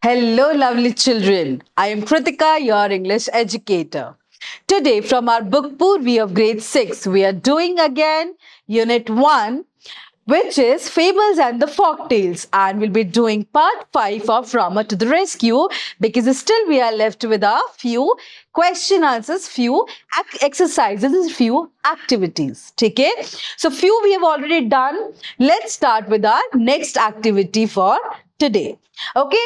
Hello, lovely children. I am Kritika, your English educator. Today, from our book Purvi of grade 6, we are doing again Unit 1, which is Fables and the Folktales, and we'll be doing part 5 of Rama to the Rescue because still we are left with a few question answers, few exercises, and few activities. Okay? So, few we have already done. Let's start with our next activity for today. Okay,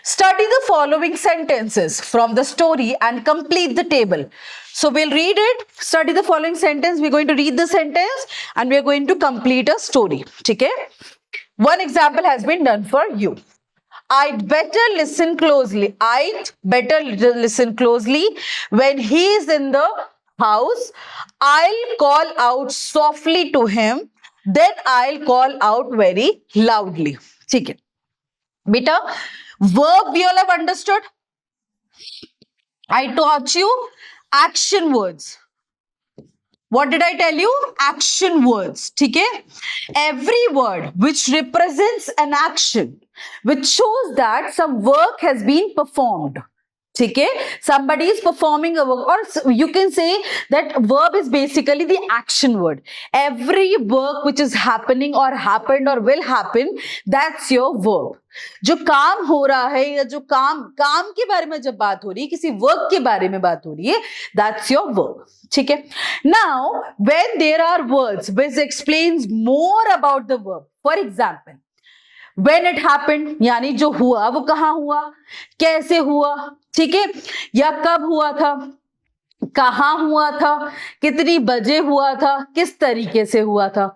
study the following sentences from the story and complete the table. So we'll read it, study the following sentence, we're going to read the sentence and we're going to complete a story. Okay, one example has been done for you. I'd better listen closely. I'd better listen closely. When he is in the house, I'll call out softly to him. Then I'll call out very loudly. ठीक है Beta, verb we all have understood. I taught you action words. What did I tell you? Action words. Okay? Every word which represents an action, which shows that some work has been performed. Okay? Somebody is performing a work, or you can say that verb is basically the action word. Every work which is happening or happened or will happen, that's your verb. जो काम हो रहा है या जो काम के बारे में जब बात हो रही है, किसी वर्क के बारे में बात हो रही है, that's your verb. ठीक है? Now, when there are words which explains more about the verb, for example, when it happened, यानी जो हुआ वो कहाँ हुआ, कैसे हुआ, ठीक है, या कब हुआ था, कहाँ हुआ था, कितनी बजे हुआ था, किस तरीके से हुआ था.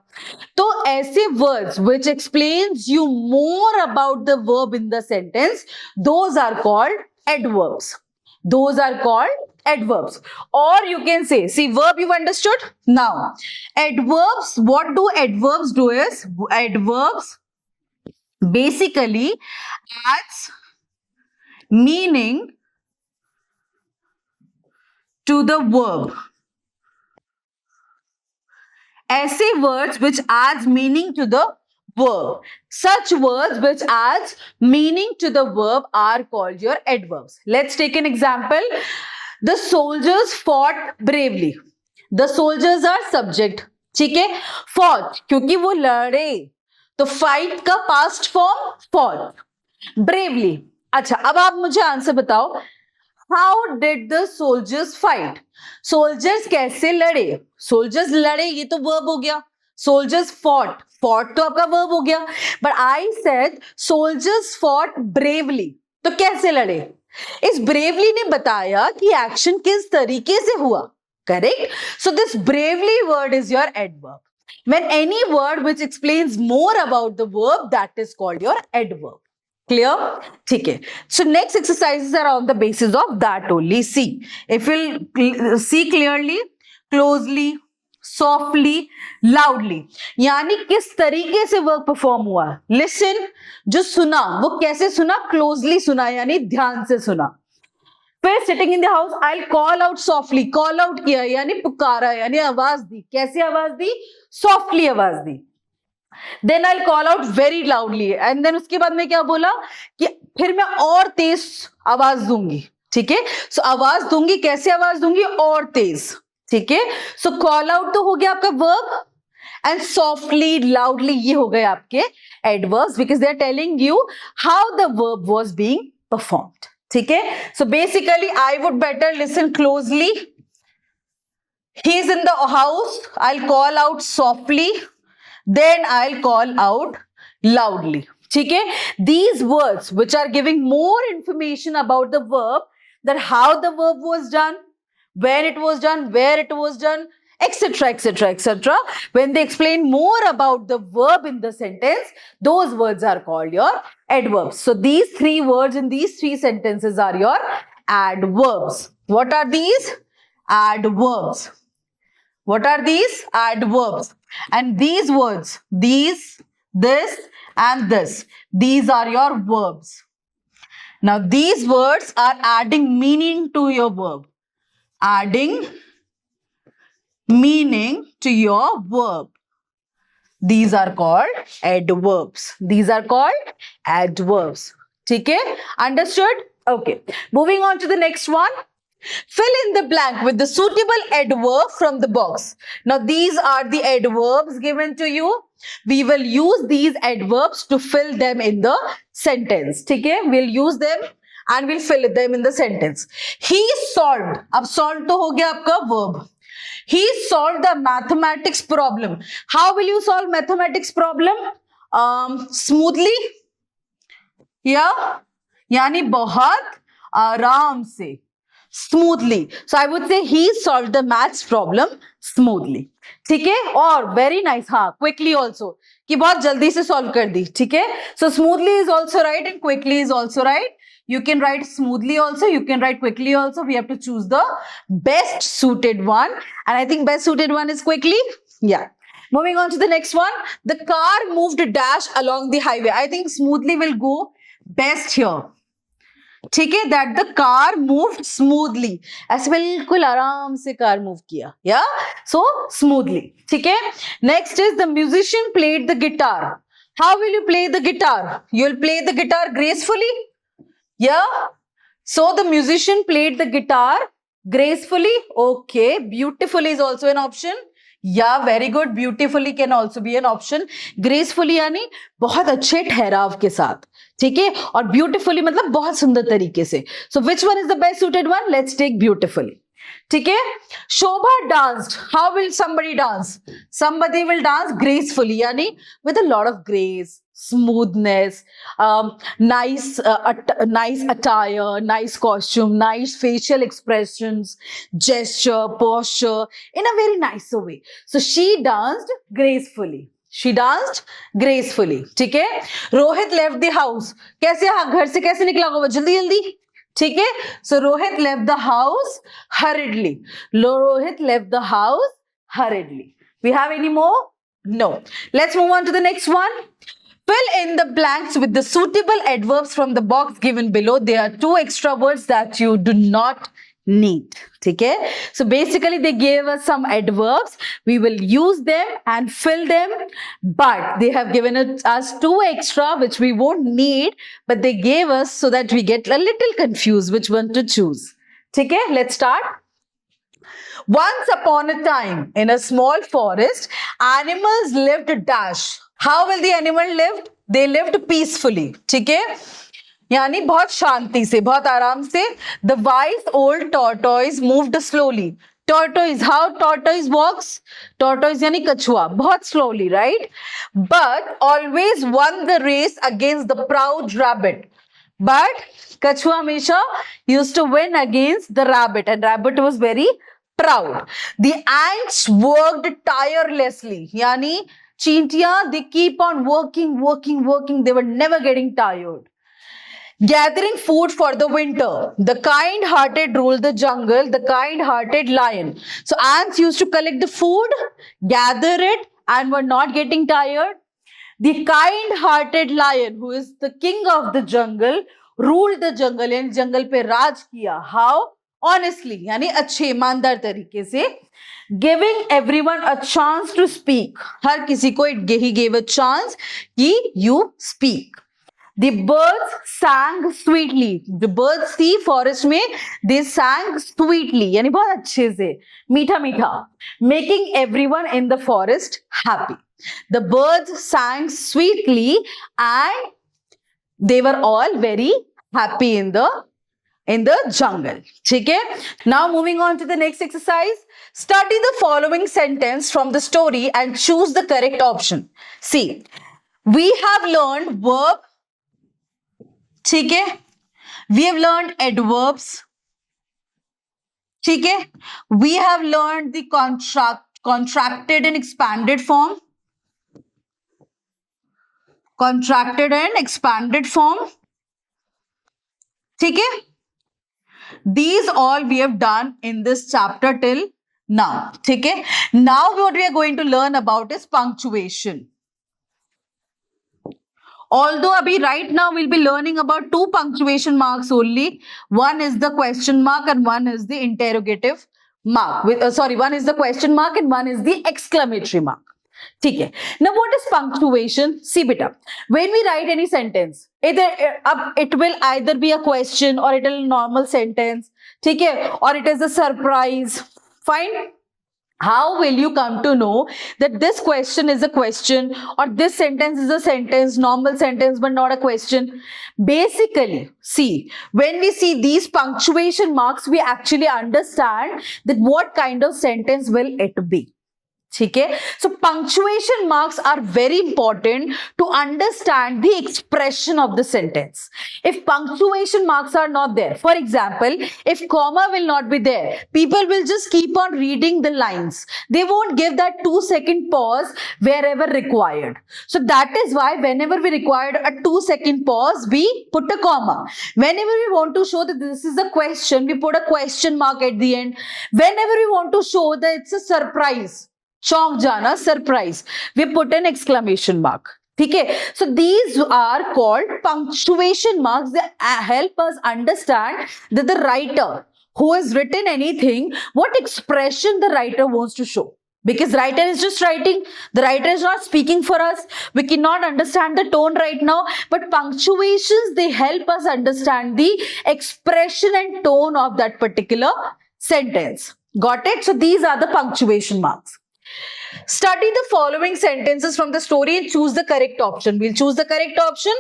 तो ऐसे words which explains you more about the verb in the sentence, those are called adverbs. Those are called adverbs. Or you can say, see, verb you've understood. Now, adverbs, what do adverbs do is, adverbs basically adds meaning to the verb. ऐसे words which adds meaning to the verb. Such words which adds meaning to the verb are called your adverbs. Let's take an example. The soldiers fought bravely. The soldiers are subject. ठीक है? Fought क्योंकि वो लड़े. तो fight का past form fought. Bravely. अच्छा, अब आप मुझे आंसर बताओ. How did the soldiers fight? Soldiers कैसे लड़े? Soldiers लड़े ये तो verb हो गया. Soldiers fought. Fought तो आपका verb हो गया. But I said soldiers fought bravely. तो कैसे लड़े? इस bravely ने बताया कि action किस तरीके से हुआ. Correct? So this bravely word is your adverb. When any word which explains more about the verb, that is called your adverb. Clear? ठीक है. So next exercises are on the basis of that only. See, if you'll see clearly, closely, softly, loudly. यानी किस तरीके से work perform हुआ. Listen, जो सुना वो कैसे सुना? Closely सुना यानी ध्यान से सुना. फिर sitting in the house, I call out softly. Call out किया यानी पुकारा यानी आवाज दी. कैसे आवाज दी? सॉफ्टली आवाज दी. Then I call out very loudly. And then उसके बाद में क्या बोला कि फिर मैं और तेज आवाज दूंगी. ठीक है? सो आवाज दूंगी, कैसे आवाज दूंगी? और तेज. ठीक है? सो कॉल आउट तो हो गया आपका वर्ब, एंड सॉफ्टली, लाउडली ये हो गए आपके adverbs, because they are telling you how the verb was being performed. ठीक है? So basically I would better listen closely. He is in the house, I call out softly. Then I'll call out loudly. ठीक है? These words which are giving more information about the verb, that how the verb was done, when it was done, where it was done, etc., etc., etc. When they explain more about the verb in the sentence, those words are called your adverbs. So these three words in these three sentences are your adverbs. What are these? Adverbs. What are these? Adverbs. And these words, these, this, and this, these are your verbs. Now, these words are adding meaning to your verb. Adding meaning to your verb. These are called adverbs. These are called adverbs. ठीक है, understood? Okay, moving on to the next one. Fill in the blank with the suitable adverb from the box. Now these are the adverbs given to you. We will use these adverbs to fill them in the sentence. ठीक है, we'll use them and we'll fill them in the sentence. He solved. अब solved तो हो गया आपका verb. He solved the mathematics problem. How will you solve mathematics problem? Smoothly. Yeah, यानी बहुत आराम से, smoothly. So I would say he solved the maths problem smoothly. ठीक है, और very nice, हाँ, quickly also, कि बहुत जल्दी से solve कर दी. ठीक है, so smoothly is also right and quickly is also right. You can write smoothly also, you can write quickly also. We have to choose the best suited one, and I think best suited one is quickly. Yeah. Moving on to the next one. The car moved dash along the highway. I think smoothly will go best here. ठीक है, that the car moved smoothly. ऐसे बिल्कुल आराम से car move किया. Yeah, so smoothly. ठीक है. Next is the musician played the guitar. How will you play the guitar? You will play the guitar gracefully. Yeah. So the musician played the guitar gracefully. Okay. Beautifully is also an option. Yeah, very good. Beautifully can also be an option. Gracefully यानी बहुत अच्छे ठहराव के साथ. ठीक है, और beautifully मतलब बहुत सुंदर तरीके से. So which one is the best suited one? Let's take beautifully. ठीक है, Shobha danced. How will somebody dance? Somebody will dance gracefully, यानी with a lot of grace, smoothness, nice attire, nice costume, nice facial expressions, gesture, posture, in a very nice way. So she danced gracefully. She danced gracefully. ठीक है. Rohit left the house. कैसे, घर से कैसे निकला होगा? जल्दी जल्दी. ठीक है. So Rohit left the house hurriedly. Rohit left the house hurriedly. We have any more? No. Let's move on to the next one. Fill in the blanks with the suitable adverbs from the box given below. There are 2 extra words that you do not need. ठीक है. So basically they gave us some adverbs. We will use them and fill them, but they have given us 2 extra which we won't need, but they gave us so that we get a little confused which one to choose. ठीक है. Let's start. Once upon a time, in a small forest, animals lived dash. How will the animal lived? They lived peacefully. ठीक है, यानी बहुत शांति से, बहुत आराम से. The wise old tortoise moved slowly. Tortoise, how tortoise walks? Tortoise यानी कछुआ, बहुत slowly, right? But always won the race against the proud rabbit. But कछुआ हमेशा used to win against the rabbit, and rabbit was very proud. The ants worked tirelessly. यानी चींटियां, they keep on working. They were never getting tired. Gathering food for the winter. The kind-hearted ruled the jungle, the kind-hearted lion. So ants used to collect the food, gather it, and were not getting tired. The kind-hearted lion, who is the king of the jungle, ruled the jungle, and jungle पे राज किया. How? Honestly, यानी अच्छे ईमानदार तरीके से. Giving everyone a chance to speak. हर किसी को he gave a chance कि you speak. The birds sang sweetly. The birds see forest में, they sang sweetly, यानी बहुत अच्छे से, मीठा मीठा, making everyone in the forest happy. The birds sang sweetly and they were all very happy in the jungle. ठीक है. Now moving on to the next exercise. Study the following sentence from the story and choose the correct option. See, we have learned verb. ठीक है. We have learned adverbs. ठीक है. We have learned the contracted and expanded form. Contracted and expanded form. ठीक है. These all we have done in this chapter till now. ठीक है. Now what we are going to learn about is punctuation. Although abhi right now we'll be learning about 2 punctuation marks only. One is the question mark and one is the interrogative mark. One is the question mark and one is the exclamatory mark. ठीक है. Now what is punctuation? See beta, when we write any sentence, it will either be a question or it will normal sentence, ठीक है, or it is a surprise. Fine. How will you come to know that this question is a question or this sentence is a sentence, normal sentence but not a question? Basically, see, when we see these punctuation marks, we actually understand that what kind of sentence will it be. ठीक है. So punctuation marks are very important to understand the expression of the sentence. If punctuation marks are not there, for example, if comma will not be there, people will just keep on reading the lines. They won't give that 2-second pause wherever required. So that is why whenever we required a 2-second pause, we put a comma. Whenever we want to show that this is a question, we put a question mark at the end. Whenever we want to show that it's a surprise, चौंक जाना, surprise, we put an exclamation mark. ठीक है. So these are called punctuation marks. They help us understand that the writer who has written anything, what expression the writer wants to show. Because writer is just writing, the writer is not speaking for us. We cannot understand the tone right now, but punctuations, they help us understand the expression and tone of that particular sentence. Got it? So these are the punctuation marks. Study the following sentences from the story and choose the correct option. We'll choose the correct option.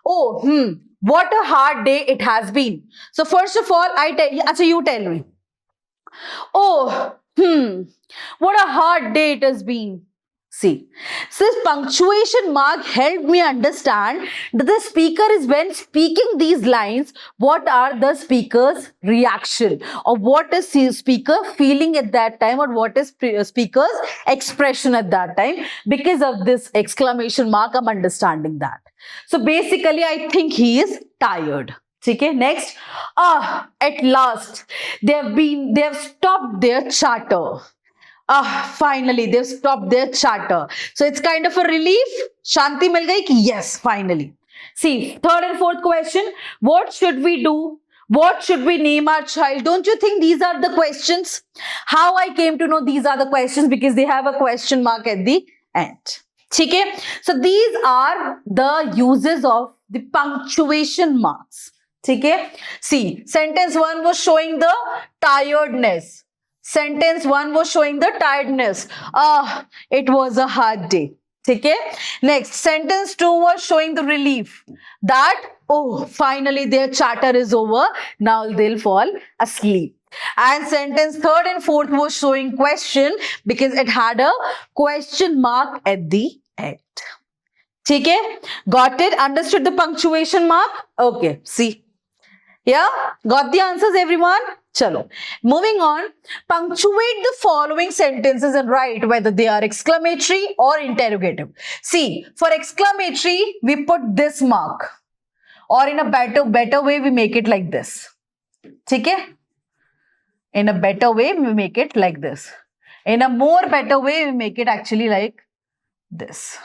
Oh, what a hard day it has been. So first of all, you tell me. Oh, what a hard day it has been. See, so this punctuation mark helped me understand that the speaker is, when speaking these lines, what are the speaker's reaction, or what is the speaker feeling at that time, or what is speaker's expression at that time. Because of this exclamation mark, I'm understanding that. So basically, I think he is tired. Okay, next. At last, they have stopped their chatter. Finally, they've stopped their chatter. So it's kind of a relief. Shanti mil gayi ki yes, finally. See, third and fourth question. What should we do? What should we name our child? Don't you think these are the questions? How I came to know these are the questions? Because they have a question mark at the end. Okay? So these are the uses of the punctuation marks. Okay? See, sentence 1 was showing the tiredness. Sentence 1 was showing the tiredness. It was a hard day. Okay? Next, sentence 2 was showing the relief. That, finally their chatter is over. Now they'll fall asleep. And sentence 3rd and 4th was showing question because it had a question mark at the end. Okay? Got it? Understood the punctuation mark? Okay. See. Yeah? Got the answers, everyone? Chalo. Moving on, punctuate the following sentences and write whether they are exclamatory or interrogative. See, for exclamatory, we put this mark, or in a better way, we make it like this. Okay? In a better way, we make it like this. In a more better way, we make it actually like this.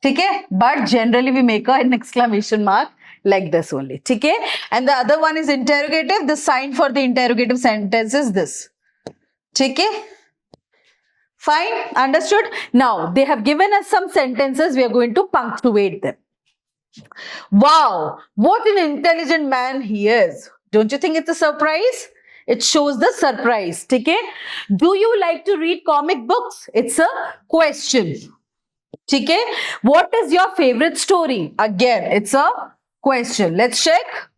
Okay? But generally we make an exclamation mark like this only. Okay? And the other one is interrogative. The sign for the interrogative sentence is this. Okay? Fine? Understood? Now, they have given us some sentences. We are going to punctuate them. Wow! What an intelligent man he is. Don't you think it's a surprise? It shows the surprise. Okay? Do you like to read comic books? It's a question. Okay? What is your favorite story? Again, it's a question. Let's check.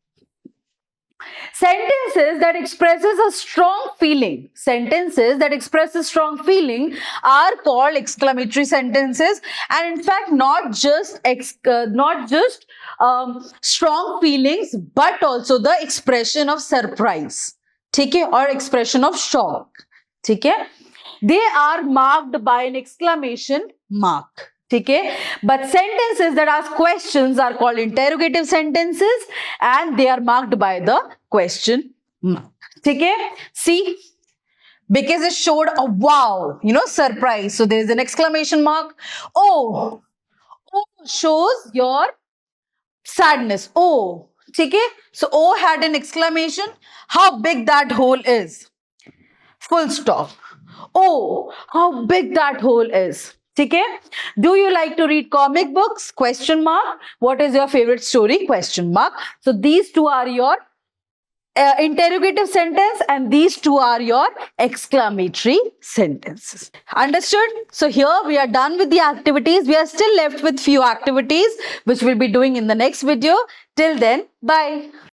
Sentences that expresses a strong feeling. Sentences that express a strong feeling are called exclamatory sentences. And in fact, not just strong feelings, but also the expression of surprise. Okay? Or expression of shock. Okay? They are marked by an exclamation mark. Okay? But sentences that ask questions are called interrogative sentences and they are marked by the question mark. Okay? See? Because it showed a wow, surprise. So there is an exclamation mark. Oh shows your sadness. Oh, ठीक है. So O had an exclamation. How big that hole is. Full stop. Oh, how big that hole is. ठीक है. Do you like to read comic books? Question mark. What is your favorite story? Question mark. So these two are your interrogative sentence and these two are your exclamatory sentences. Understood? So here we are done with the activities. We are still left with few activities which we'll be doing in the next video. Till then, bye.